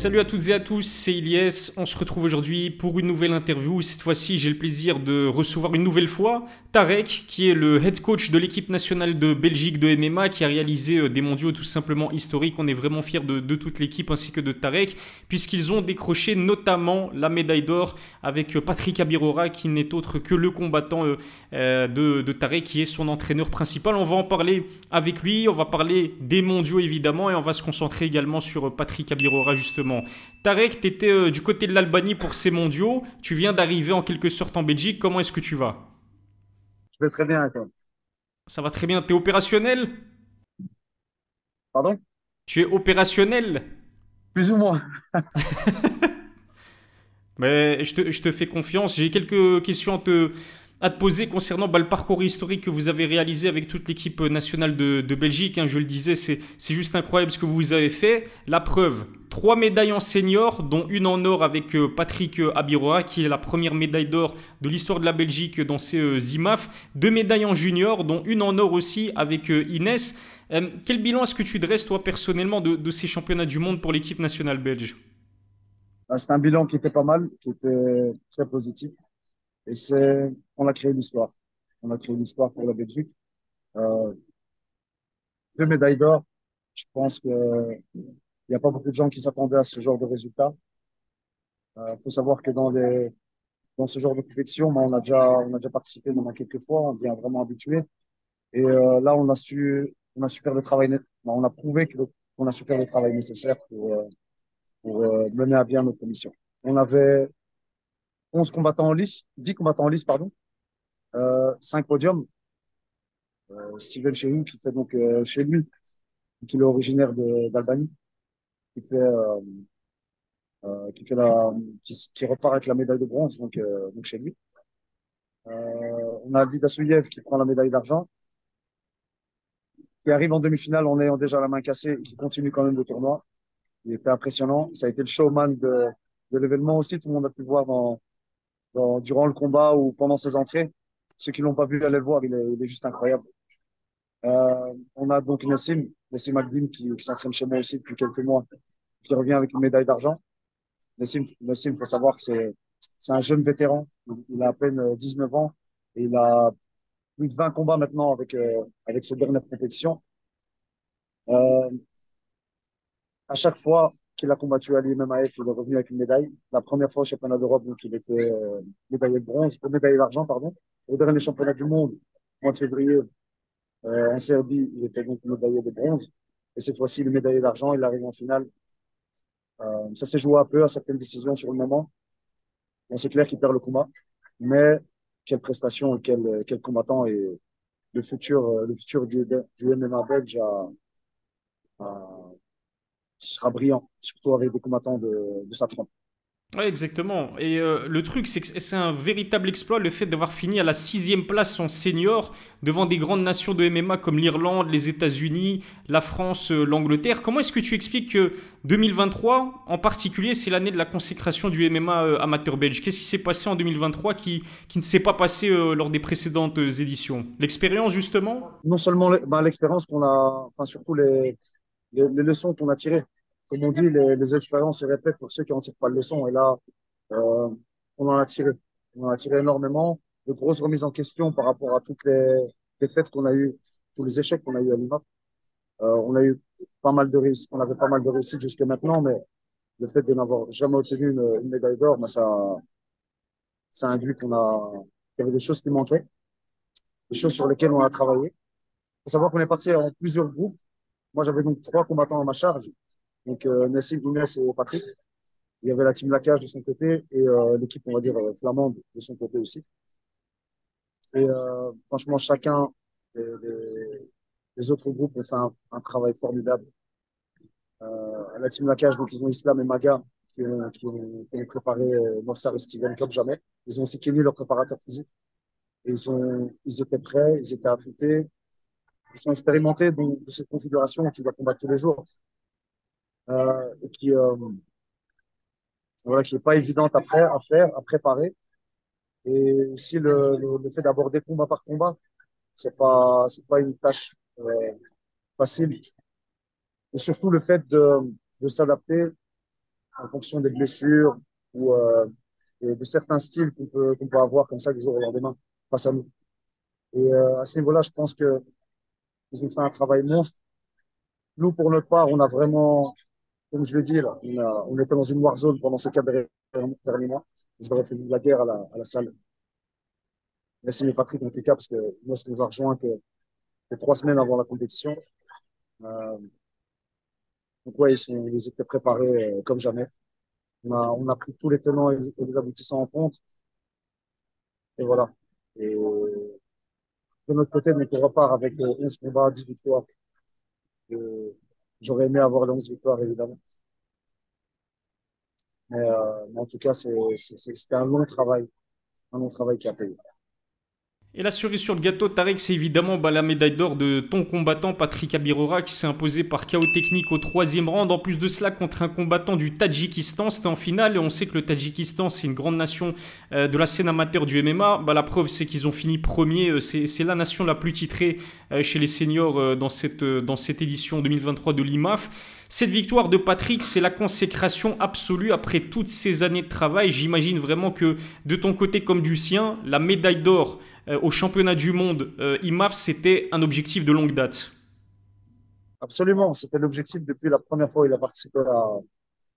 Salut à toutes et à tous, c'est Ilyes. On se retrouve aujourd'hui pour une nouvelle interview. Cette fois-ci, j'ai le plaisir de recevoir une nouvelle fois Tarek, qui est le head coach de l'équipe nationale de Belgique de MMA, qui a réalisé des mondiaux tout simplement historiques. On est vraiment fiers de toute l'équipe ainsi que de Tarek, puisqu'ils ont décroché notamment la médaille d'or avec Patrick Abirora, qui n'est autre que le combattant de Tarek, qui est son entraîneur principal. On va en parler avec lui, on va parler des mondiaux évidemment, et on va se concentrer également sur Patrick Abirora justement. Tarek, tu étais du côté de l'Albanie pour ces mondiaux. Tu viens d'arriver en quelque sorte en Belgique. Comment est-ce que tu vas? Je vais très bien, toi. Ça va très bien. Tu es opérationnel? Pardon? Tu es opérationnel? Plus ou moins. Mais je te fais confiance. J'ai quelques questions à te poser concernant le parcours historique que vous avez réalisé avec toute l'équipe nationale de Belgique. Hein. Je le disais, c'est juste incroyable ce que vous avez fait. La preuve, 3 médailles en senior, dont une en or avec Patrick Abiroa, qui est la première médaille d'or de l'histoire de la Belgique dans ces IMAF. 2 médailles en junior, dont une en or aussi avec Inès. Quel bilan est-ce que tu dresses, toi, personnellement, de ces championnats du monde pour l'équipe nationale belge? C'est un bilan qui était pas mal, qui était très positif. On a créé l'histoire. On a créé l'histoire pour la Belgique. Euh, 2 médailles d'or. Je pense que il n'y a pas beaucoup de gens qui s'attendaient à ce genre de résultat. Faut savoir que dans ce genre de compétition, ben, on a déjà participé maintenant quelques fois. On devient vraiment habitué. Là, on a su faire le travail. Ben, on a prouvé qu'on a su faire le travail nécessaire pour mener à bien notre mission. On avait 11 combattants en lice, 10 combattants en lice, pardon, 5 podiums. Steven Cheou, qui fait donc chez lui, qui est originaire d'Albanie, qui fait, euh, qui fait qui repart avec la médaille de bronze, donc chez lui. On a Vida Souyev qui prend la médaille d'argent, qui arrive en demi-finale en ayant déjà la main cassée, et qui continue quand même le tournoi. Il était impressionnant. Ça a été le showman de l'événement aussi. Tout le monde a pu le voir durant le combat ou pendant ses entrées. Ceux qui l'ont pas vu, allez le voir. Il est juste incroyable. On a donc Nassim Agdim qui s'entraîne chez moi aussi depuis quelques mois, qui revient avec une médaille d'argent. Nassim, faut savoir que c'est un jeune vétéran. Il a à peine 19 ans et il a plus de 20 combats maintenant avec ses dernières compétitions. Euh, à chaque fois qu'il a combattu à l'IMMAF, il est revenu avec une médaille. La première fois au championnat d'Europe, donc il était médaillé de bronze, médaillé d'argent, pardon. Au dernier championnat du monde, au mois de février, en Serbie, il était donc médaillé de bronze. Et cette fois-ci, le médaillé d'argent, il arrive en finale. Ça s'est joué un peu à certaines décisions sur le moment. Bon, c'est clair qu'il perd le combat. Mais quelle prestation et quel combattant. Et le futur du MMA belge sera brillant, surtout avec des combattants de sa trempe. Ouais, exactement. Et le truc, c'est que c'est un véritable exploit le fait d'avoir fini à la 6e place en senior devant des grandes nations de MMA comme l'Irlande, les États-Unis, la France, l'Angleterre. Comment est-ce que tu expliques que 2023, en particulier, c'est l'année de la consécration du MMA amateur belge? Qu'est-ce qui s'est passé en 2023 qui ne s'est pas passé lors des précédentes éditions? L'expérience, justement? Non seulement l'expérience qu'on a, enfin surtout les leçons qu'on a tirées. Comme on dit, les expériences se répètent pour ceux qui n'en tirent pas de leçons. Et là, euh, on en a tiré. On en a tiré énormément. De grosses remises en question par rapport à toutes les défaites qu'on a eues, tous les échecs qu'on a eu à Lima. On a eu pas mal de réussites. On avait pas mal de réussites jusque maintenant, mais le fait de n'avoir jamais obtenu une médaille d'or, ben ça induit qu'il y avait des choses qui manquaient, des choses sur lesquelles on a travaillé. Il faut savoir qu'on est parti en plusieurs groupes. Moi, j'avais donc 3 combattants à ma charge. Donc, Nassim, Inès et Patrick. Il y avait la team Lacage de son côté et l'équipe, on va dire, flamande de son côté aussi. Franchement, chacun des autres groupes ont fait un travail formidable. La team Lacage, donc ils ont Islam et Maga qui ont préparé Morsar et Steven comme jamais. Ils ont aussi Kenny, leur préparateur physique. Et ils étaient prêts, ils étaient affûtés, ils sont expérimentés de cette configuration où tu dois combattre tous les jours. Et voilà, qui n'est pas évidente à faire, à préparer. Et aussi le fait d'aborder combat par combat, c'est pas une tâche facile. Et surtout le fait de s'adapter en fonction des blessures ou et de certains styles qu'on peut avoir comme ça du jour au lendemain face à nous. Et à ce niveau-là, je pense que ils ont fait un travail monstre. Nous, pour notre part, on a vraiment, comme je l'ai dit, là, on était dans une war zone pendant ces 4 derniers mois. Je leur ai fait de la guerre à la salle. Merci mes Patrick en tout cas, parce que moi, ça nous a rejoint que 3 semaines avant la compétition. Euh, donc ouais, ils étaient préparés comme jamais. On a pris tous les tenants et les aboutissants en compte. Et voilà. Et de notre côté, donc, on repart avec 11 combats, 10 victoires. Et j'aurais aimé avoir les 11 victoires, évidemment. Mais en tout cas, c'était un long travail qui a payé. Et la cerise sur le gâteau, Tarek, c'est évidemment la médaille d'or de ton combattant Patrick Abirora qui s'est imposé par chaos technique au troisième round. En plus de cela, contre un combattant du Tadjikistan, c'était en finale. Et on sait que le Tadjikistan, c'est une grande nation de la scène amateur du MMA. La preuve, c'est qu'ils ont fini premier. C'est la nation la plus titrée chez les seniors dans cette édition 2023 de l'IMAF. Cette victoire de Patrick, c'est la consécration absolue après toutes ces années de travail. J'imagine vraiment que de ton côté comme du sien, la médaille d'or au championnat du monde IMAF, c'était un objectif de longue date. Absolument, c'était l'objectif depuis la première fois où il a participé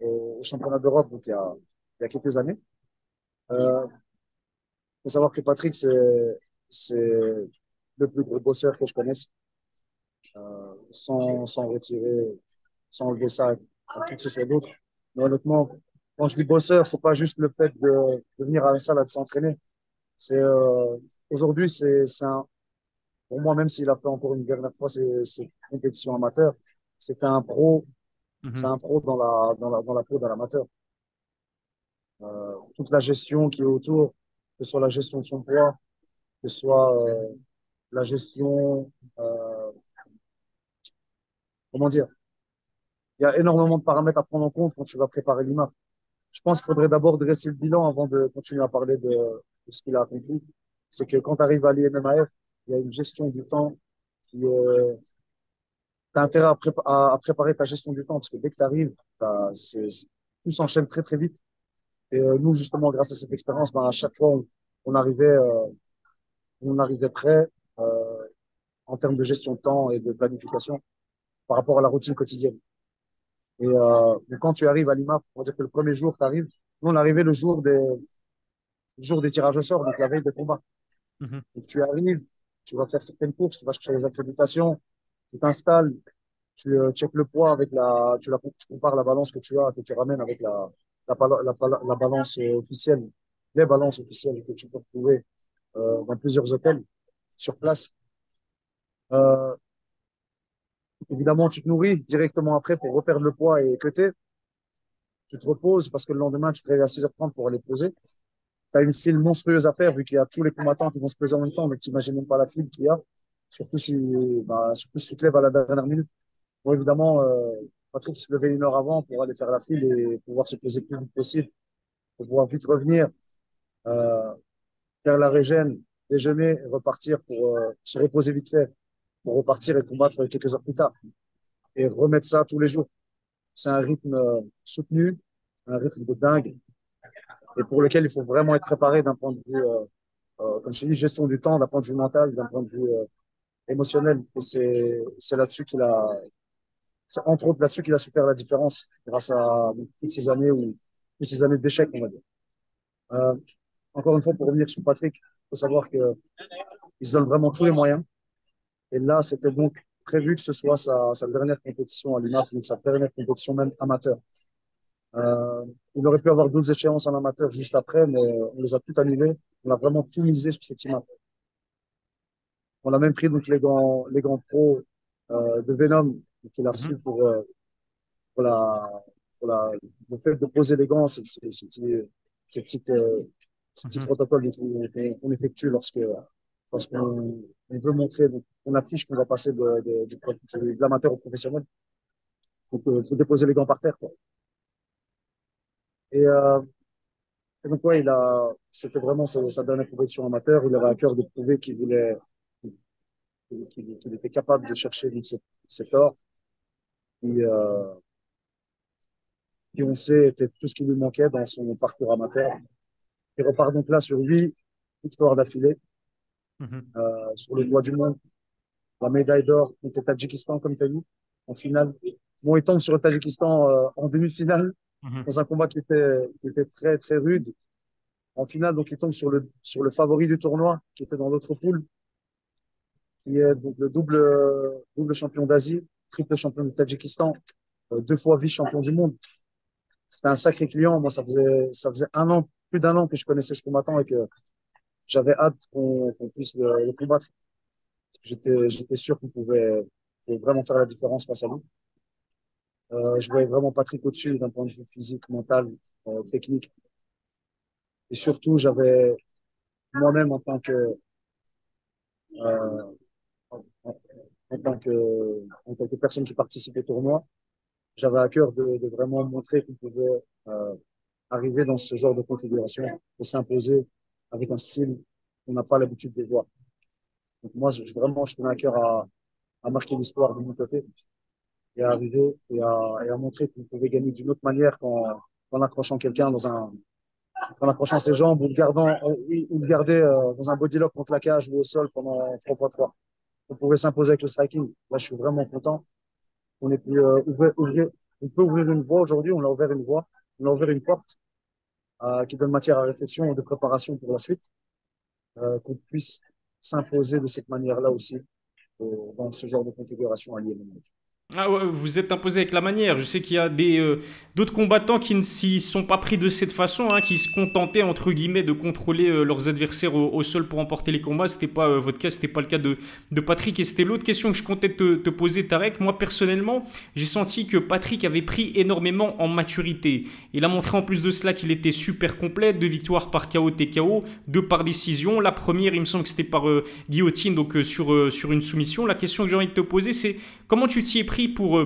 au championnat d'Europe, donc il y a quelques années. Il faut savoir que Patrick, c'est le plus gros bosseur que je connaisse, sans retirer, sans enlever ça à qui que ce soit d'autre. Mais honnêtement, quand je dis bosseur, c'est pas juste le fait de venir à la salle et de s'entraîner. C'est aujourd'hui, pour moi, même s'il a fait encore une dernière fois ses compétitions amateurs, c'est c'est Mhm. un pro dans la peau d'un amateur. Toute la gestion qui est autour, que ce soit la gestion de son poids, que ce soit la gestion, euh, comment dire, il y a énormément de paramètres à prendre en compte quand tu vas préparer l'IMAF. Je pense qu'il faudrait d'abord dresser le bilan avant de continuer à parler de ce qu'il a accompli. C'est que quand tu arrives à l'IMMAF, il y a une gestion du temps qui est. Tu as intérêt à préparer ta gestion du temps parce que dès que tu arrives, tout s'enchaîne très très vite. Et nous, justement, grâce à cette expérience, à chaque fois, on arrivait, euh, on arrivait prêt en termes de gestion de temps et de planification par rapport à la routine quotidienne. Mais quand tu arrives à Lima, on va dire que le premier jour, tu arrives. Nous, on arrivait le jour des tirages au sort, donc la veille des combats. Mhm. Donc tu arrives, tu vas faire certaines courses, tu vas chercher les accréditations, tu t'installes, tu checkes le poids avec tu compares la balance que tu as, que tu ramènes avec la balance officielle, les balances officielles que tu peux trouver dans plusieurs hôtels sur place. Euh, Évidemment, tu te nourris directement après pour reperdre le poids et cutter. Tu te reposes parce que le lendemain, tu te réveilles à 6h30 pour aller peser. Tu as une file monstrueuse à faire vu qu'il y a tous les combattants qui vont se peser en même temps, donc tu n'imagines même pas la file qu'il y a, surtout si tu te lèves à la dernière minute. Bon, évidemment, Patrick se levait 1 heure avant pour aller faire la file et pouvoir se peser le plus vite possible, pour pouvoir vite revenir, euh, faire la régène, déjeuner, et repartir pour se reposer vite fait, pour repartir et combattre quelques heures plus tard. Et remettre ça tous les jours. C'est un rythme soutenu, un rythme de dingue, et pour lequel il faut vraiment être préparé d'un point de vue, comme je te dis, gestion du temps, d'un point de vue mental, d'un point de vue émotionnel. Et c'est là-dessus c'est entre autres là-dessus qu'il a su faire la différence, grâce à toutes ces années d'échecs, on va dire. Euh, Encore une fois, pour revenir sur Patrick, il faut savoir qu'il se donne vraiment tous les moyens. Et là, c'était donc prévu que ce soit sa dernière compétition à l'IMAF, donc sa dernière compétition même amateur. Euh, il aurait pu avoir d'autres échéances en amateur juste après, mais on les a toutes annulées. On a vraiment tout misé sur cette IMAF. On a même pris donc les gants pro de Venom qu'il a Mhm. reçu pour pour la, le fait de poser les gants, ces petites, ces petits Mhm. protocoles qu'on effectue lorsqu'on on veut montrer, donc, on affiche qu'on va passer de l'amateur au professionnel. Donc, il faut déposer les gants par terre, quoi. Et, euh, et donc, ouais, c'était vraiment sa dernière compétition amateur. Il avait à cœur de prouver qu'il était capable de chercher donc, cet or. Et, qui, on sait, était tout ce qui lui manquait dans son parcours amateur. Il repart donc là sur 8 victoires d'affilée, Mhm. sur le doigt du monde. La médaille d'or contre le Tadjikistan, comme tu as dit, en finale. Bon, il tombe sur le Tadjikistan en demi-finale, Mhm. dans un combat qui était très, très rude. En finale, donc, il tombe sur le favori du tournoi, qui était dans l'autre poule, qui est donc le double champion d'Asie, triple champion du Tadjikistan, 2 fois vice-champion du monde. C'était un sacré client. Moi, ça faisait un an, plus d'un an que je connaissais ce combattant et que j'avais hâte qu'on puisse le combattre. J'étais sûr pouvait vraiment faire la différence face à lui. Je voyais vraiment Patrick au-dessus d'un point de vue physique, mental, technique. Et surtout, j'avais moi-même euh, en, en tant que personne qui participe au tournoi, j'avais à cœur de vraiment montrer qu'on pouvait arriver dans ce genre de configuration et s'imposer avec un style qu'on n'a pas l'habitude de voir. Donc moi, vraiment, je tenais à cœur à marquer l'histoire de mon côté et à arriver et à montrer qu'on pouvait gagner d'une autre manière qu'en accrochant quelqu'un en accrochant ses jambes ou le garder dans un body lock contre la cage ou au sol pendant 3 x 3. On pouvait s'imposer avec le striking. Là, je suis vraiment content. On est plus on peut ouvrir une voie aujourd'hui. On a ouvert une voie, on a ouvert une porte qui donne matière à réflexion et de préparation pour la suite, qu'on puisse s'imposer de cette manière-là aussi dans ce genre de configuration alliée. Ah ouais, vous êtes imposé avec la manière. Je sais qu'il y a d'autres combattants qui ne s'y sont pas pris de cette façon, hein, qui se contentaient entre guillemets de contrôler leurs adversaires au sol pour emporter les combats. C'était pas votre cas, c'était pas le cas de Patrick. Et c'était l'autre question que je comptais te poser, Tarek. Moi personnellement, j'ai senti que Patrick avait pris énormément en maturité. Il a montré en plus de cela qu'il était super complet, 2 victoires par KO TKO, 2 par décision. La première, il me semble que c'était par guillotine, donc sur une soumission. La question que j'ai envie de te poser, c'est comment tu t'y es pris pour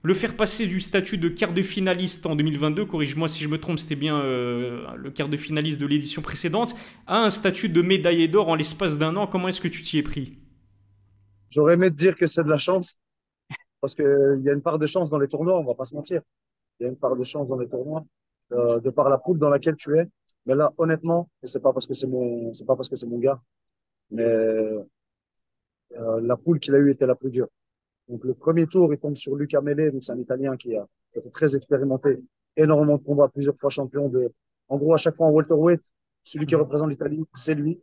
le faire passer du statut de quart de finaliste en 2022, corrige-moi si je me trompe, c'était bien le quart de finaliste de l'édition précédente, à un statut de médaillé d'or en l'espace d'un an. Comment est-ce que tu t'y es pris? J'aurais aimé te dire que c'est de la chance, parce qu'il y a une part de chance dans les tournois, on va pas se mentir. Il y a une part de chance dans les tournois, de par la poule dans laquelle tu es. Mais là, honnêtement, et c'est pas parce que c'est mon gars, mais la poule qu'il a eue était la plus dure. Donc le premier tour, il tombe sur Luca Mele, donc c'est un Italien qui a été très expérimenté, énormément de combats, plusieurs fois champion de. En gros, à chaque fois en welterweight, celui qui Mhm. représente l'Italie, c'est lui,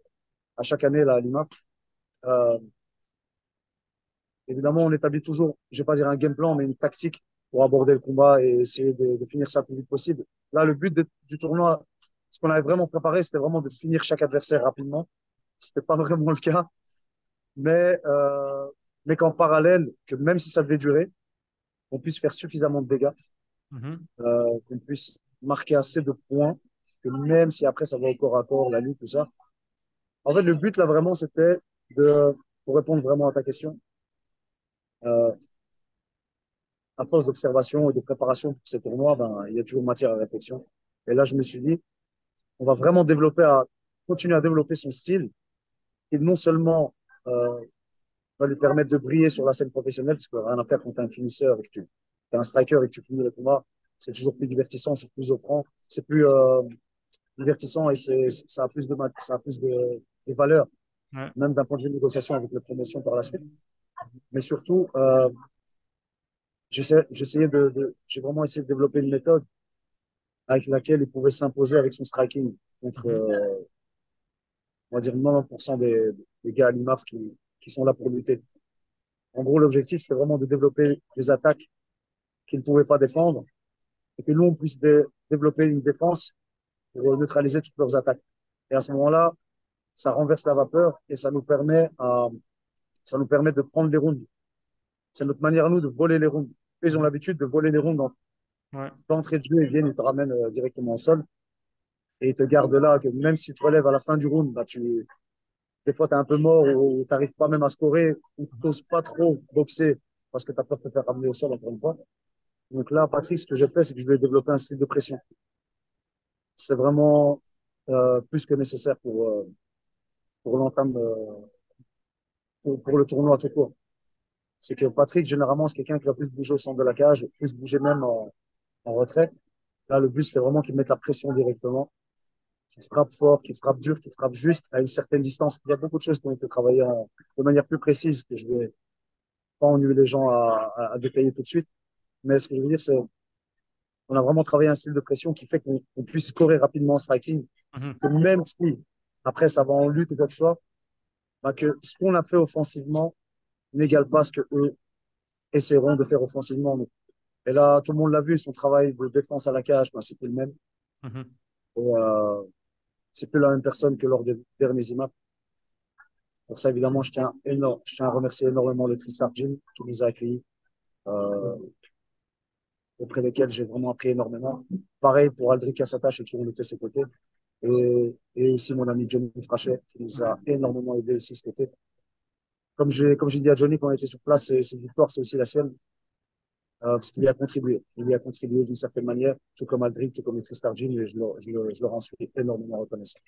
à chaque année là, à Lima. Euh, Évidemment, on établit toujours, je vais pas dire un game plan, mais une tactique pour aborder le combat et essayer de finir ça le plus vite possible. Là, le but du tournoi, ce qu'on avait vraiment préparé, c'était vraiment de finir chaque adversaire rapidement. C'était pas vraiment le cas, mais, euh, mais qu'en parallèle, que même si ça devait durer, on puisse faire suffisamment de dégâts, Mhm. qu'on puisse marquer assez de points, que même si après ça va au corps à corps, la lutte, tout ça. En fait, le but là vraiment, c'était de, pour répondre vraiment à ta question, euh, à force d'observation et de préparation pour ces tournois, ben, il y a toujours matière à réflexion. Et là, je me suis dit, on va vraiment continuer à développer son style, qui non seulement va lui permettre de briller sur la scène professionnelle, parce qu'il n'y a rien à faire quand tu es un finisseur et que tu es un striker et que tu finis le combat, c'est toujours plus divertissant, c'est plus offrant, c'est plus divertissant et ça a plus de valeur, Ouais. même d'un point de vue de négociation avec les promotions par la suite. Mais surtout, j'ai vraiment essayé de développer une méthode avec laquelle il pouvait s'imposer avec son striking contre, Mhm. on va dire, 90% des gars à l'IMAF qui sont là pour lutter. En gros, l'objectif, c'était vraiment de développer des attaques qu'ils ne pouvaient pas défendre et que nous, on puisse développer une défense pour neutraliser toutes leurs attaques. Et à ce moment-là, ça renverse la vapeur et ça nous permet de prendre les rounds. C'est notre manière, à nous, de voler les rounds. Ils ont Mhm. l'habitude de voler les rounds Ouais. d'entrée de jeu, ils viennent, ils te ramènent directement au sol et ils te gardent là, que même si tu te relèves à la fin du round, bah, des fois, tu es un peu mort ou tu n'arrives pas même à scorer ou tu n'oses pas trop boxer parce que tu as peur de te faire ramener au sol encore une fois. Donc là, Patrick, ce que j'ai fait, c'est que je vais développer un style de pression. C'est vraiment plus que nécessaire pour l'entame, pour le tournoi tout court. C'est que Patrick, généralement, c'est quelqu'un qui va plus bouger au centre de la cage, plus bouger même en retrait. Là, le but, c'était vraiment qu'il mette la pression directement, qu'il frappe fort, qu'il frappe dur, qu'il frappe juste, à une certaine distance. Il y a beaucoup de choses qui ont été travaillées de manière plus précise que je vais pas ennuyer les gens à détailler tout de suite. Mais ce que je veux dire, c'est on a vraiment travaillé un style de pression qui fait qu'on puisse scorer rapidement en striking. Mhm. Que même si après ça va en lutte ou quoi que ce soit, bah que ce qu'on a fait offensivement n'égale pas ce que eux essaieront de faire offensivement. Donc, et là, tout le monde l'a vu, son travail de défense à la cage, bah, c'est plus le même. Mhm. Et, c'est plus la même personne que lors des derniers IMAP. Pour ça, évidemment, je tiens à remercier énormément le Tristar Gym qui nous a accueillis, euh, auprès desquels j'ai vraiment appris énormément. Pareil pour Aldric Cassata, chez qui on était cet été. Et aussi mon ami Johnny Frachet, qui nous a énormément aidé aussi cet été. Comme j'ai dit à Johnny quand on était sur place, c'est victoire, c'est aussi la sienne, parce qu'il y a contribué. Il y a contribué d'une certaine manière, tout comme Aldric, tout comme les Tristar Gym, et je leur en suis énormément reconnaissant.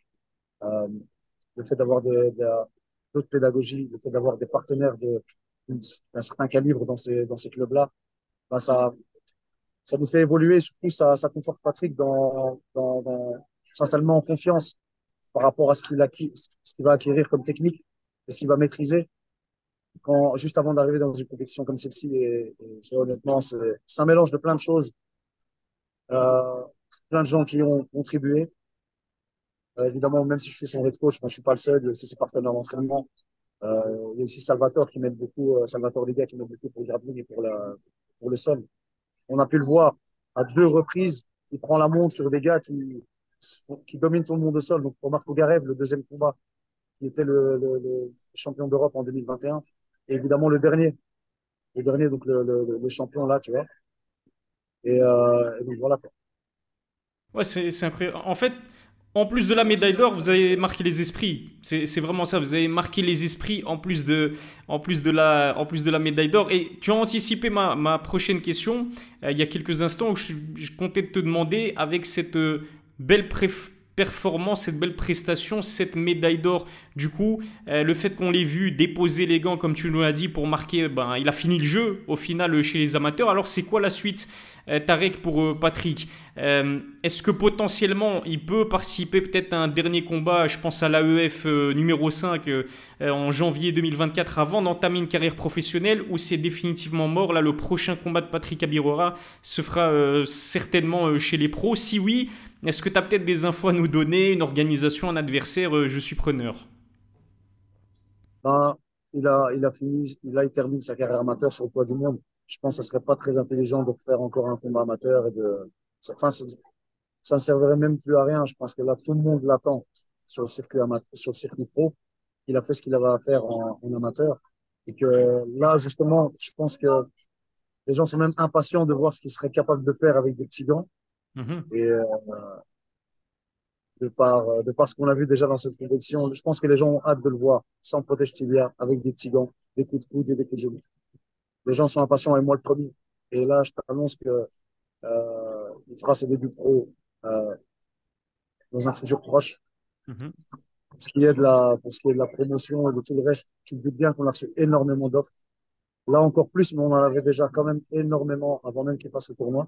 Euh, le fait d'avoir d'autres pédagogies, le fait d'avoir des partenaires d'un certain calibre dans ces clubs-là, ben ça nous fait évoluer. Et surtout, ça conforte Patrick sincèrement en confiance par rapport à ce qu'il va acquérir comme technique et ce qu'il va maîtriser juste avant d'arriver dans une compétition comme celle-ci. Et honnêtement, c'est un mélange de plein de choses, euh, plein de gens qui ont contribué. Évidemment, même si je suis son head coach, moi, je suis pas le seul, il y a aussi ses partenaires d'entraînement. Il y a aussi Salvatore qui m'aide beaucoup, Salvatore Liga qui m'aide beaucoup pour le grappling et pour le sol. On a pu le voir à deux reprises. Il prend la montre sur des gars qui dominent tout le monde au sol. Donc, pour Marco Garev, le deuxième combat, qui était le champion d'Europe en 2021. Et évidemment, le dernier, donc le champion là, tu vois. Et donc, voilà. Ouais, c'est incroyable. En fait, en plus de la médaille d'or, vous avez marqué les esprits. C'est vraiment ça. Vous avez marqué les esprits en plus de la médaille d'or. Et tu as anticipé ma prochaine question il y a quelques instants où je comptais te demander, avec cette belle performance, cette belle prestation, cette médaille d'or, du coup, le fait qu'on l'ait vu déposer les gants, comme tu nous l'as dit, pour marquer, ben, il a fini le jeu au final chez les amateurs. Alors, c'est quoi la suite, Tarek, pour Patrick? Est-ce que potentiellement il peut participer peut-être à un dernier combat, je pense à l'AEF numéro 5 en janvier 2024 avant d'entamer une carrière professionnelle, ou c'est définitivement mort? Là, le prochain combat de Patrick Abirora se fera certainement chez les pros. Si oui, est-ce que tu as peut-être des infos à nous donner, une organisation, un adversaire? Je suis preneur. Ben, il termine sa carrière amateur sur le poids du monde. Je pense que ce serait pas très intelligent de faire encore un combat amateur enfin, ça ne servirait même plus à rien. Je pense que là, tout le monde l'attend sur le circuit pro. Il a fait ce qu'il avait à faire en amateur. Et que là, justement, je pense que les gens sont même impatients de voir ce qu'il serait capable de faire avec des petits gants. Mhm. Et de par ce qu'on a vu déjà dans cette compétition, je pense que les gens ont hâte de le voir sans protège tibia, avec des petits gants, des coups de coude et des coups de genou. Les gens sont impatients et moi le premier. Et là, je t'annonce que il fera ses débuts pro dans un futur proche. Mhm. Pour ce qui est de la promotion et de tout le reste, tu te dis bien qu'on a reçu énormément d'offres. Là encore plus, mais on en avait déjà quand même énormément avant même qu'il fasse le tournoi.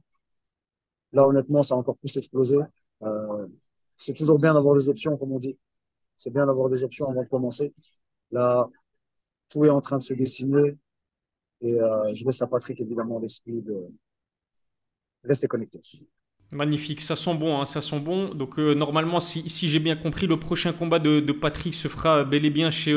Là, honnêtement, ça a encore plus explosé. Euh, c'est toujours bien d'avoir des options, comme on dit. C'est bien d'avoir des options avant de commencer. Là, tout est en train de se dessiner et je laisse à Patrick évidemment l'esprit de rester connecté. Magnifique, ça sent bon, hein, ça sent bon. Donc normalement, si j'ai bien compris, le prochain combat de Patrick se fera bel et bien chez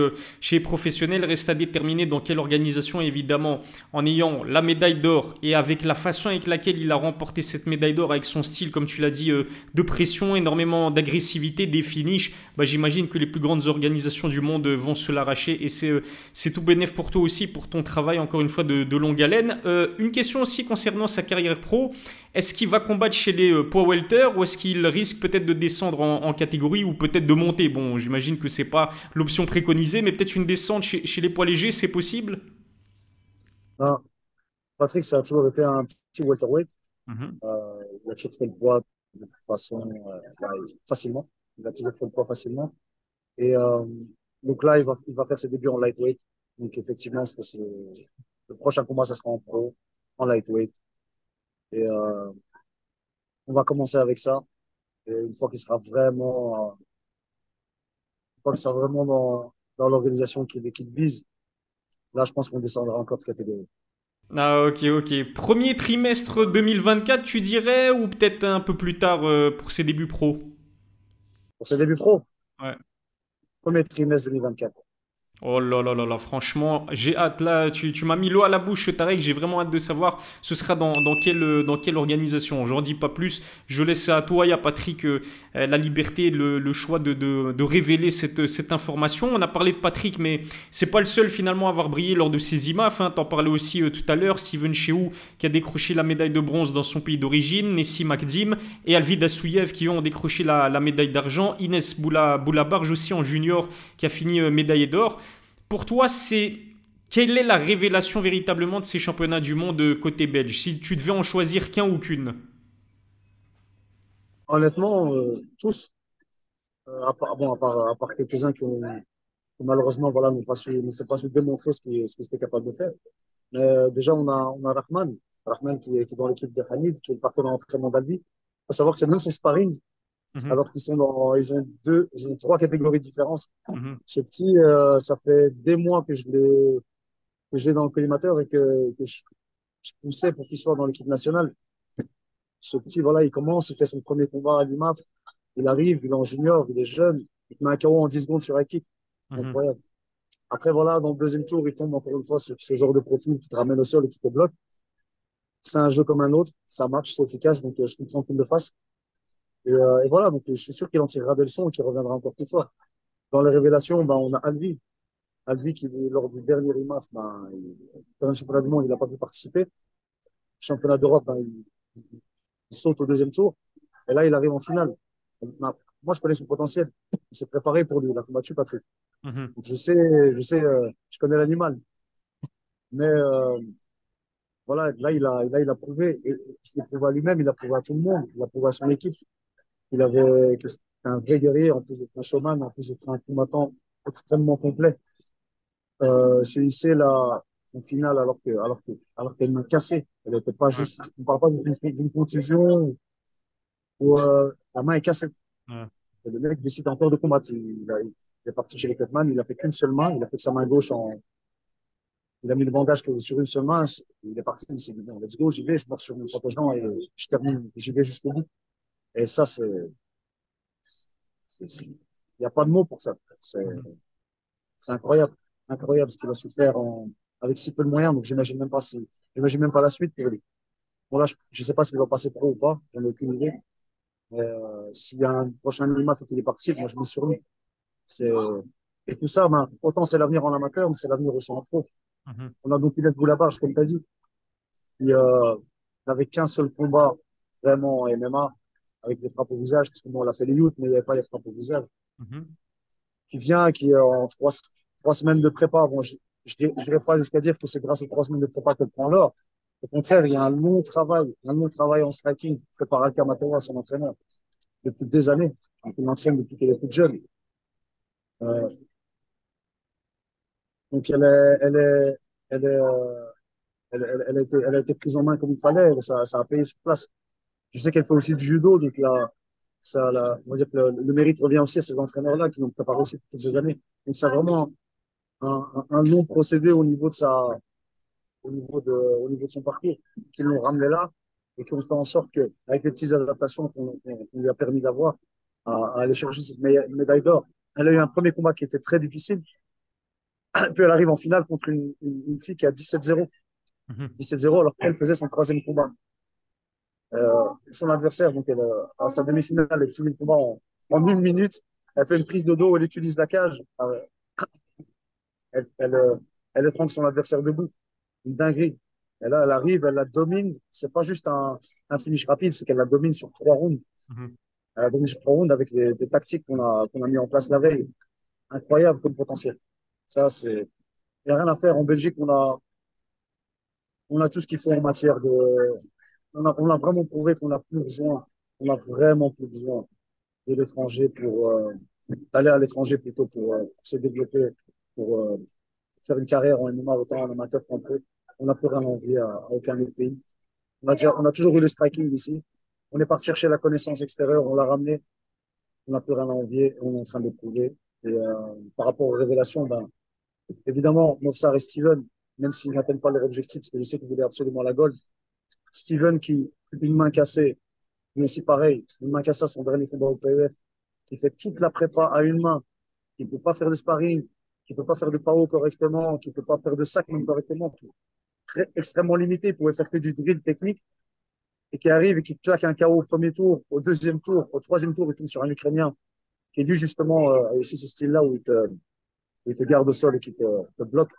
les professionnels. Reste à déterminer dans quelle organisation, évidemment, en ayant la médaille d'or et avec la façon avec laquelle il a remporté cette médaille d'or, avec son style, comme tu l'as dit, de pression, énormément d'agressivité, des finishes. Bah, j'imagine que les plus grandes organisations du monde vont se l'arracher, et c'est tout bénéf pour toi aussi, pour ton travail, encore une fois, de longue haleine. Une question aussi concernant sa carrière pro. Est-ce qu'il va combattre chez les poids welter, ou est-ce qu'il risque peut-être de descendre en catégorie, ou peut-être de monter? Bon, j'imagine que c'est pas l'option préconisée, mais peut-être une descente chez les poids légers, c'est possible? Non, Patrick, ça a toujours été un petit welterweight. Mhm. Il a toujours fait le poids de façon facilement. Il a toujours fait le poids facilement. Et donc là, il va faire ses débuts en lightweight. Donc effectivement, le prochain combat, ça sera en pro, en lightweight. Et on va commencer avec ça. Et une fois qu'il sera vraiment dans l'organisation qu'il vise, là, je pense qu'on descendra encore de catégorie. Ah, ok, ok. Premier trimestre 2024, tu dirais, ou peut-être un peu plus tard pour ses débuts pro? Pour ses débuts pro, Ouais. premier trimestre 2024. Oh là là là là, franchement, j'ai hâte. Là, tu m'as mis l'eau à la bouche, Tarek. J'ai vraiment hâte de savoir ce sera dans quelle organisation. J'en dis pas plus. Je laisse à toi et à Patrick la liberté, le choix de révéler cette information. On a parlé de Patrick, mais c'est pas le seul finalement à avoir brillé lors de ces IMAF. Hein. T'en parlais aussi tout à l'heure. Steven Cheou qui a décroché la médaille de bronze dans son pays d'origine. Nessi Makdim et Alvid Assouyev qui ont décroché la médaille d'argent. Inès Boulabarge aussi en junior qui a fini médaillé d'or. Pour toi, c'est quelle est la révélation véritablement de ces championnats du monde côté belge? Si tu devais en choisir qu'un ou qu'une. Honnêtement, tous, à part quelques-uns qui malheureusement voilà, ne s'est pas su démontrer ce qu'ils étaient capables de faire. Mais déjà, on a Rahman qui est dans l'équipe de Hamid, qui est le partenaire d'entraînement d'Albi. Il faut savoir que c'est même son sparring, Mhm, alors ils ont trois catégories de différence. mhm, Ce petit, ça fait des mois que je l'ai dans le collimateur et que je poussais pour qu'il soit dans l'équipe nationale. Ce petit, voilà, il commence, il fait son premier combat à l'UMAF. Il arrive, il est en junior, il est jeune. Il te met un KO en 10 secondes sur un kick. mhm, Incroyable. Après, voilà, dans le deuxième tour, il tombe encore une fois sur ce genre de profil qui te ramène au sol et qui te bloque. C'est un jeu comme un autre. Ça marche, c'est efficace. Donc, je comprends qu'il le fasse. Et voilà, donc je suis sûr qu'il en tirera des leçons et qu'il reviendra encore plus fort. Dans les révélations, ben, on a Alvi. Alvi qui, lors du dernier IMAF, dans le championnat du monde, il n'a pas pu participer. Championnat d'Europe, ben, il saute au deuxième tour. Et là, il arrive en finale. Moi, je connais son potentiel. Il s'est préparé pour lui. Il a combattu Patrick. mhm, Donc, je connais l'animal. Mais voilà, là, il a prouvé. Et il s'est prouvé à lui-même, il a prouvé à tout le monde. Il a prouvé à son équipe. Que c'était un vrai guerrier, en plus d'être un showman, en plus d'être un combattant extrêmement complet. C'est hissé là, en finale alors qu'elle m'a cassé. Elle n'était pas ouais, juste, on parle pas d'une contusion où la main est cassée. ouais, Et le mec décide encore de combattre. Il est parti chez les Cutman, il a fait qu'une seule main, il a fait que sa main gauche il a mis le bandage sur une seule main, il est parti, il s'est dit, bon, let's go, j'y vais, je mors sur mon protégeant et je termine, j'y vais jusqu'au bout. Et ça, il n'y a pas de mots pour ça. mhm, C'est incroyable, incroyable ce qu'il a su faire avec si peu de moyens. Donc, j'imagine même pas la suite pour lui. Bon, là, je sais pas s'il va passer pro ou pas, j'en ai aucune idée. Mais s'il y a un prochain minima, faut qu'il est participe, moi, je mise sur lui. C'est, et tout ça, ben, autant c'est l'avenir en amateur, mais c'est l'avenir aussi en pro. mhm, On a donc Inès Boulabarge, comme tu as dit, qui n'avait qu'un seul combat vraiment en MMA, avec des frappes au visage, parce que bon, on a fait les youths, mais il n'y avait pas les frappes au visage. mhm. Qui vient, qui en trois semaines de prépa, bon, je dirais pas jusqu'à dire que c'est grâce aux 3 semaines de prépa qu'elle prend l'or. Au contraire, il y a un long travail en striking fait par Alka Matawa, son entraîneur, depuis des années. Donc, il l'entraîne depuis qu'elle est toute jeune. Euh, donc, elle est, elle a été prise en main comme il fallait. Ça a payé sur place. Je sais qu'elle fait aussi du judo, donc là, on va dire que le mérite revient aussi à ces entraîneurs-là qui l'ont préparé aussi toutes ces années. Donc, c'est vraiment un long procédé au niveau de son parcours, qui l'ont ramené là et qui ont fait en sorte que, avec les petites adaptations qu'on lui a permis d'avoir, à aller chercher cette médaille d'or. Elle a eu un premier combat qui était très difficile, puis elle arrive en finale contre une fille qui a 17-0. Mhm. 17-0 alors qu'elle faisait son troisième combat. Son adversaire, donc à sa demi-finale, elle finit le combat en 1 minute. Elle fait une prise de dos, elle utilise la cage. Elle, elle, euh, Elle étrangle son adversaire debout. Une dinguerie. Et là, elle arrive, elle la domine. C'est pas juste un finish rapide, c'est qu'elle la domine sur 3 rounds. Mhm. Elle la domine sur 3 rounds avec des tactiques qu'on a mis en place la veille. Incroyable comme potentiel. Ça, c'est, il n'y a rien à faire. En Belgique, on a tout ce qu'il faut en matière on a vraiment prouvé qu'on n'a plus besoin, on a vraiment plus besoin de l'étranger d'aller à l'étranger plutôt pour se développer, pour faire une carrière en MMA, autant en amateur qu'en pro. On n'a plus rien envie à aucun autre pays. On a toujours eu le striking ici. On est parti chercher la connaissance extérieure, on l'a ramené, on n'a plus rien à envier, on est en train de le prouver. Et par rapport aux révélations, ben, évidemment, Mofsar et Steven, même s'ils n'atteignent pas leur objectif, parce que je sais qu'ils voulaient absolument la gold, Steven qui, une main cassée, mais aussi pareil, une main cassée à son dernier combat au PEF, qui fait toute la prépa à une main, qui ne peut pas faire de sparring, qui ne peut pas faire de pao correctement, qui ne peut pas faire de sac même correctement, qui est extrêmement limité, il pouvait faire que du drill technique, et qui arrive et qui claque un KO au premier tour, au deuxième tour, au troisième tour, il tombe sur un Ukrainien, qui est dû justement aussi ce style-là où il te garde au sol et qui te bloque.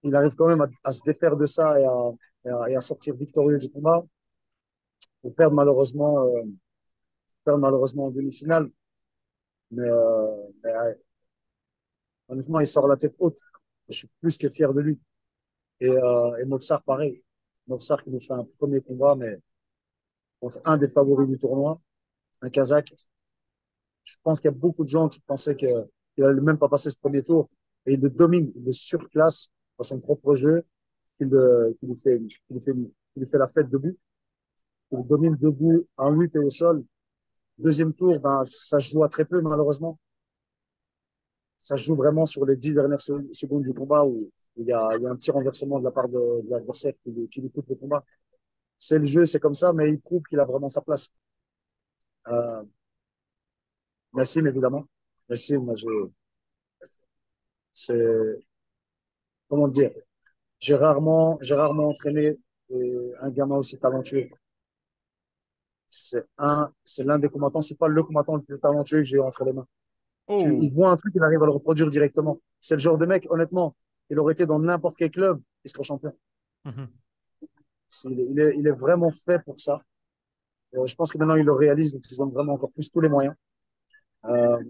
Il arrive quand même à se défaire de ça et à sortir victorieux du combat. On perd malheureusement en demi-finale, mais honnêtement, il sort la tête haute. Je suis plus que fier de lui. Et Movsar, pareil. Movsar qui nous fait un premier combat, mais contre un des favoris du tournoi, un Kazakh. Je pense qu'il y a beaucoup de gens qui pensaient qu'il n'allait même pas passer ce premier tour. Et il le domine, il le surclasse dans son propre jeu, qu'il fait la fête debout. Il le domine debout, en lutte et au sol. Deuxième tour, ben, ça se joue à très peu, malheureusement. Ça se joue vraiment sur les 10 dernières secondes du combat où il y a un petit renversement de la part de l'adversaire qui lui coupe le combat. C'est le jeu, c'est comme ça, mais il prouve qu'il a vraiment sa place. Euh, Nassim, évidemment. Nassim, moi, c'est, comment dire, j'ai rarement entraîné un gamin aussi talentueux. C'est l'un des combattants, c'est pas le combattant le plus talentueux que j'ai eu entre les mains. Il Oh. voit un truc, il arrive à le reproduire directement. C'est le genre de mec, honnêtement, il aurait été dans n'importe quel club, il serait champion. Mhm. Il est vraiment fait pour ça. Je pense que maintenant, il le réalise, donc il se donne vraiment encore plus tous les moyens. Euh,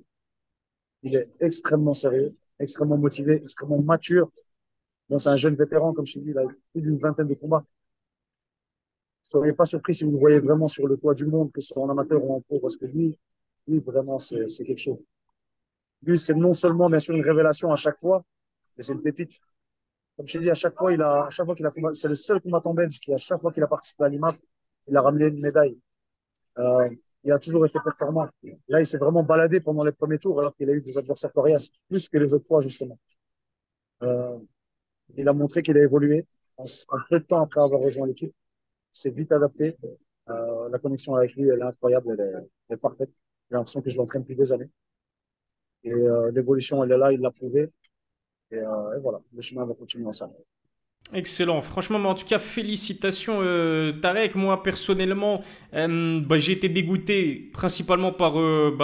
il est extrêmement sérieux, extrêmement motivé, extrêmement mature. Bon, c'est un jeune vétéran, comme je t'ai dit, il a plus d'une vingtaine de combats. Ne soyez pas surpris si vous le voyez vraiment sur le toit du monde, que ce soit en amateur ou en pro, parce que lui vraiment, c'est quelque chose. Lui, c'est non seulement, bien sûr, une révélation à chaque fois, mais c'est une pépite. Comme je t'ai dit, à chaque fois qu'il a combattu, c'est le seul combattant belge qui, à chaque fois qu'il a participé à l'IMAP, il a ramené une médaille. Euh, il a toujours été performant. Là, il s'est vraiment baladé pendant les premiers tours, alors qu'il a eu des adversaires coriaces, plus que les autres fois, justement. Euh, il a montré qu'il a évolué en peu de temps après avoir rejoint l'équipe. Il s'est vite adapté. La connexion avec lui, elle est incroyable, elle est parfaite. J'ai l'impression que je l'entraîne depuis des années. Et l'évolution, elle est là, il l'a prouvé. Et voilà, le chemin va continuer ensemble. Excellent, franchement, mais en tout cas, félicitations Tarek. Moi, personnellement, bah, j'ai été dégoûté principalement par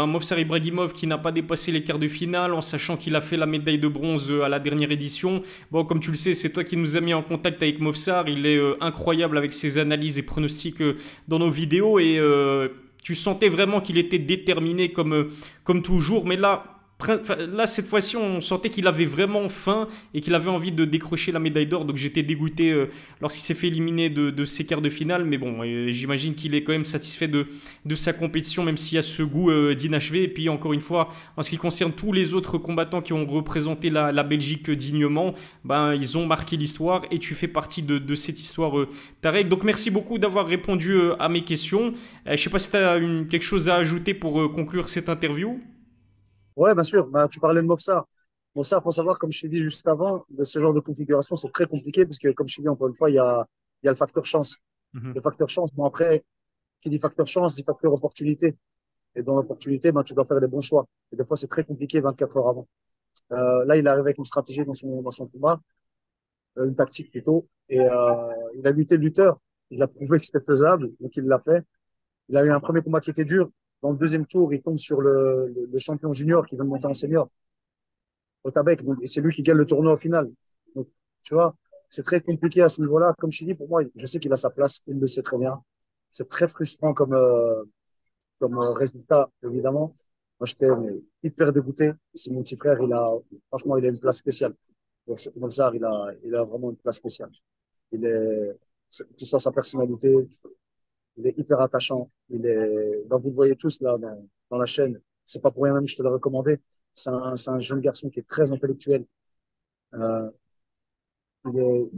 Movsar Ibragimov qui n'a pas dépassé les quarts de finale en sachant qu'il a fait la médaille de bronze à la dernière édition. Bon, comme tu le sais, c'est toi qui nous as mis en contact avec Movsar. Il est incroyable avec ses analyses et pronostics dans nos vidéos et tu sentais vraiment qu'il était déterminé comme toujours. Mais là, cette fois-ci, on sentait qu'il avait vraiment faim et qu'il avait envie de décrocher la médaille d'or. Donc j'étais dégoûté lorsqu'il s'est fait éliminer de ses quarts de finale. Mais bon, j'imagine qu'il est quand même satisfait de sa compétition, même s'il y a ce goût d'inachevé. Et puis encore une fois, en ce qui concerne tous les autres combattants qui ont représenté la Belgique dignement, ben, ils ont marqué l'histoire et tu fais partie de cette histoire, Tarek. Donc merci beaucoup d'avoir répondu à mes questions. Je ne sais pas si tu as quelque chose à ajouter pour conclure cette interview. Ouais, bien sûr. Bah, tu parlais de Mofsar. Mofsar, il faut savoir, comme je t'ai dit juste avant, de ce genre de configuration, c'est très compliqué parce que, comme je t'ai dit encore une fois, il y a le facteur chance. Mhm. Le facteur chance, bon, après, qui dit facteur chance, dit facteur opportunité. Et dans l'opportunité, ben, tu dois faire les bons choix. Et des fois, c'est très compliqué 24 heures avant. Là, il est arrivé avec une stratégie dans son combat, une tactique plutôt. Et il a lutté le lutteur. Il a prouvé que c'était faisable, donc il l'a fait. Il a eu un premier combat qui était dur. Dans le deuxième tour, il tombe sur le champion junior qui vient de monter en senior, Otabek. Et c'est lui qui gagne le tournoi au final. Donc, tu vois, c'est très compliqué à ce niveau-là. Comme je te dis, pour moi, je sais qu'il a sa place. Il le sait très bien. C'est très frustrant comme résultat, évidemment. Moi, j'étais hyper dégoûté. C'est mon petit frère. Franchement, il a une place spéciale. Donc, Mozart, il a vraiment une place spéciale. Il est, que ce soit sa personnalité, il est hyper attachant. Vous le voyez tous là dans la chaîne. C'est pas pour rien même que je te l'ai recommandé. C'est un jeune garçon qui est très intellectuel. Euh, il est,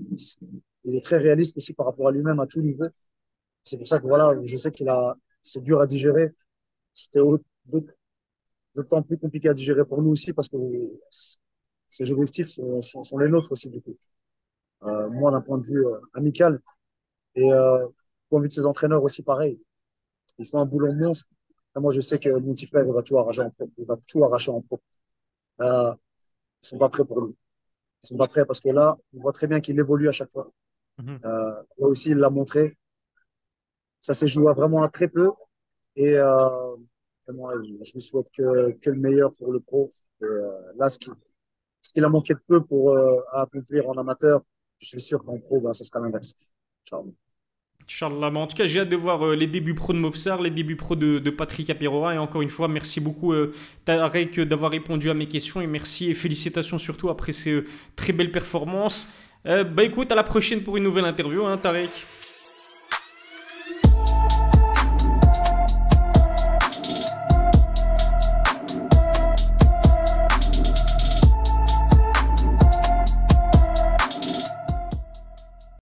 il est très réaliste aussi par rapport à lui-même à tout niveau. C'est pour ça que voilà, je sais c'est dur à digérer. C'était d'autant plus compliqué à digérer pour nous aussi parce que ces objectifs sont les nôtres aussi, du coup. Moi, d'un point de vue amical et du point de vue de ses entraîneurs aussi, pareil. Ils font un boulot monstre. Et moi, je sais que mon petit frère, il va tout arracher en pro. Il va tout arracher en pro. Ils sont pas prêts pour lui. Ils sont pas prêts parce que là, on voit très bien qu'il évolue à chaque fois. Mhm. Là aussi, il l'a montré. Ça s'est joué vraiment à très peu. Et moi, je lui souhaite que le meilleur pour le pro. Et, là, ce qu'il a manqué de peu pour à accomplir en amateur, je suis sûr qu'en pro, ben, ça sera l'inverse. Ciao. Inch'Allah. Mais en tout cas, j'ai hâte de voir les débuts pro de Movsar, les débuts pro de Patrick Aperoa. Et encore une fois, merci beaucoup, Tarek, d'avoir répondu à mes questions. Et merci et félicitations surtout après ces très belles performances. Bah écoute, à la prochaine pour une nouvelle interview, hein, Tarek.